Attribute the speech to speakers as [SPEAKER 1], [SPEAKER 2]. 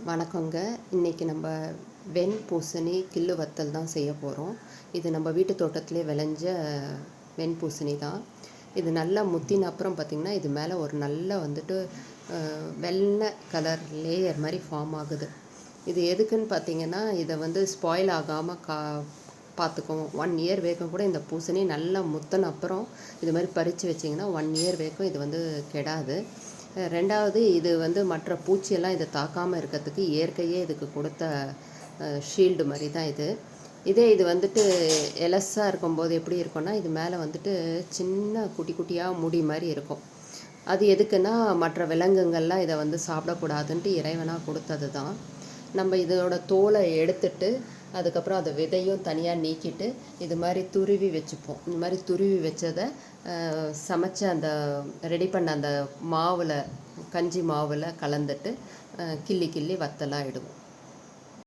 [SPEAKER 1] வணக்கங்க. இன்றைக்கி நம்ம வெண்பூசணி கிள்ளு வத்தல் தான் செய்ய போகிறோம். இது நம்ம வீட்டு தோட்டத்திலே விளைஞ்ச வெண்பூசணி தான். இது நல்லா முத்தின அப்புறம் பார்த்திங்கன்னா, இது மேலே ஒரு நல்ல வெள்ளை கலர் லேயர் மாதிரி ஃபார்ம் ஆகுது. இது எதுக்குன்னு பார்த்திங்கன்னா, இதை ஸ்பாயில் ஆகாமல் பார்த்துக்கும். 1 இயர் வரைக்கும் கூட இந்த பூசணி நல்லா முத்தின அப்புறம் இது மாதிரி பறித்து வச்சிங்கன்னா 1 இயர் வரைக்கும் இது கெடாது. ரெண்டாவது, இது மற்ற பூச்சியெல்லாம் இதை தாக்காமல் இருக்கிறதுக்கு இயற்கையே இதுக்கு கொடுத்த ஷீல்டு மாதிரி தான் இது. இதே இது எலஸாக இருக்கும்போது எப்படி இருக்கும்னா, இது மேலே சின்ன குட்டி குட்டியாக முடி மாதிரி இருக்கும். அது எதுக்குன்னா, மற்ற விலங்குகள்லாம் இதை சாப்பிடக்கூடாதுன்ட்டு இறைவனாக கொடுத்தது தான். நம்ம இதோட தோலை எடுத்துட்டு அதுக்கப்புறம் அதை விதையும் தனியாக நீக்கிட்டு இது மாதிரி துருவி வச்சுப்போம். இந்த மாதிரி துருவி வச்சதை சமைச்ச அந்த ரெடி பண்ண அந்த மாவில், கஞ்சி மாவில் கலந்துட்டு கிள்ளி கிள்ளி வத்தலாக இடுவோம்.